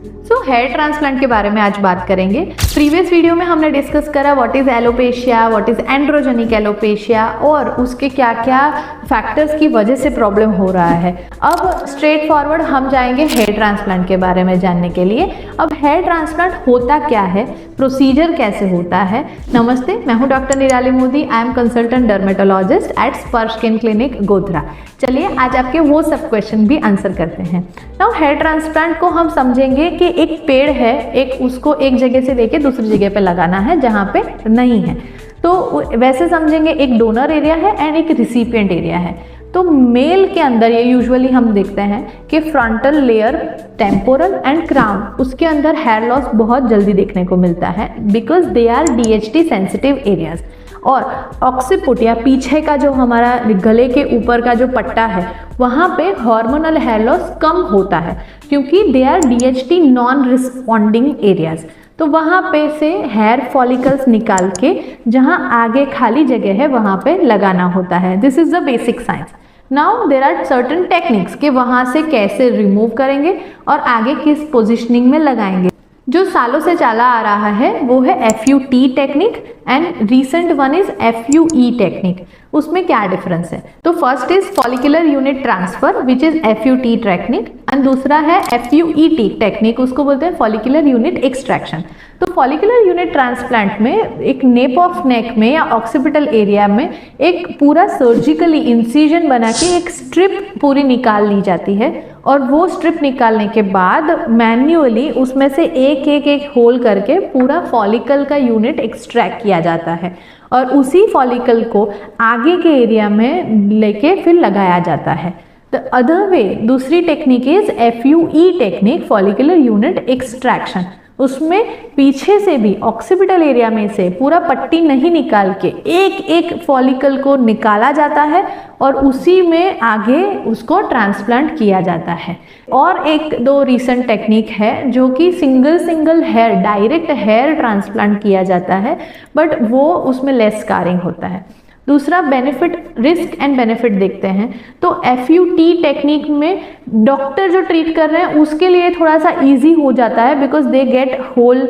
So here transplant के बारे में आज बात करेंगे। प्रीवियस वीडियो में हमने डिस्कस करा what is alopecia, what is androgenic alopecia और उसके क्या क्या फैक्टर्स की वजह से प्रॉब्लम हो रहा है। अब स्ट्रेट फॉरवर्ड हम जाएंगे हेयर ट्रांसप्लांट के बारे में जानने के लिए। अब हेयर ट्रांसप्लांट होता क्या है, प्रोसीजर कैसे होता है। नमस्ते, मैं हूं doctor Nirali Modi. I am consultant dermatologist at Sparsh skin clinic Godhra. चलिए आज आपके वो सब क्वेश्चन भी आंसर करते हैं। नाउ हेयर ट्रांसप्लांट को हम समझेंगे कि एक पेड़ है, एक उसको एक जगह से लेके दूसरी जगह पे लगाना है जहाँ पे नहीं है। तो वैसे समझेंगे एक डोनर एरिया है एंड एक रिसिपिएंट एरिया है। तो मेल के अंदर ये यूजुअली हम देखते हैं कि frontal layer, temporal and crown, उसके अंदर हेयर लॉस बहुत जल्दी देखने को मिलता है because they are DHT sensitive areas. और ऑक्सीपुट या पीछे का जो हमारा गले के ऊपर का जो पट्टा है वहाँ पे हार्मोनल हेयर लॉस कम होता है क्योंकि they are DHT non responding areas. तो वहाँ पे से हेयर फॉलिकल्स निकाल के जहाँ आगे खाली जगह है वहाँ पे लगाना होता है। This is the basic science. Now there are certain techniques कि वहाँ से कैसे रिमूव करेंगे और आगे किस पोजिशनिंग में लगाएंगे। जो सालों से चला आ रहा है वो है FUT technique and recent one is FUE technique. उसमें क्या डिफरेंस है? तो first is follicular unit transfer which is FUT technique and दूसरा है FUET टेक्निक, उसको बोलते हैं फॉलिकुलर यूनिट एक्सट्रैक्शन। तो फॉलिकुलर यूनिट ट्रांसप्लांट में एक नेप ऑफ नेक में या ऑक्सीपिटल एरिया में एक पूरा सर्जिकली इंसिजन बना के एक स्ट्रिप पूरी निकाल ली जाती है और वो स्ट्रिप निकालने के बाद मैन्युअली उसमें से एक होल करके पूरा फॉलिकल का यूनिट एक्सट्रैक्ट किया जाता है और उसी फॉलिकल को आगे के एरिया में लेके फिर लगाया जाता है। द अदर वे, दूसरी technique is FUE technique, follicular unit extraction. उसमें पीछे से भी ऑक्सीपिटल एरिया में से पूरा पट्टी नहीं निकाल के एक फॉलिकल को निकाला जाता है और उसी में आगे उसको ट्रांसप्लांट किया जाता है। और एक दो रिसेंट टेक्निक है जो कि single hair, direct hair transplant किया जाता है बट वो उसमें लेस स्कारिंग होता है। दूसरा बेनिफिट, रिस्क एंड बेनिफिट देखते हैं। तो FUT टेक्निक में डॉक्टर जो ट्रीट कर रहे हैं उसके लिए थोड़ा सा इजी हो जाता है because they get whole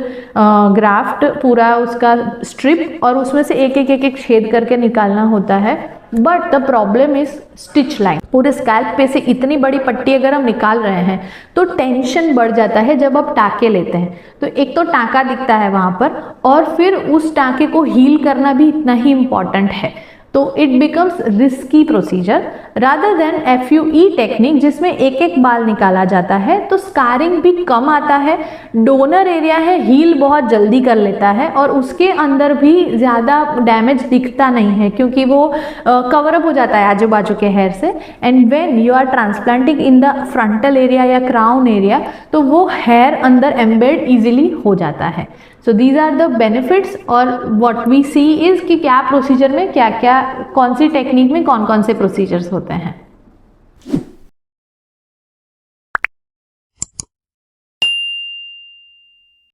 graft, पूरा उसका स्ट्रिप और उसमें से एक छेद करके निकालना होता है। But the problem is stitch line. पूरे स्कैल्प पे से इतनी बड़ी पट्टी अगर हम निकाल रहे हैं तो टेंशन बढ़ जाता है जब आप टाँके लेते हैं। तो एक तो टाँका दिखता है वहाँ पर और फिर उस टाँके को हील करना भी इतना ही इम्पॉर्टेंट है। तो it becomes risky procedure rather than FUE technique जिसमें एक बाल निकाला जाता है। तो स्कारिंग भी कम आता है, डोनर एरिया है हील बहुत जल्दी कर लेता है और उसके अंदर भी ज़्यादा डैमेज दिखता नहीं है क्योंकि वो कवर अप हो जाता है आजू बाजू के हेयर से। And when you are transplanting in the frontal area या क्राउन एरिया तो वो हेयर अंदर एम्बेड इजीली हो जाता है। So these are the benefits. और व्हाट वी सी इज कि क्या प्रोसीजर में क्या क्या, कौन सी टेक्निक में कौन कौन से प्रोसीजर्स होते हैं।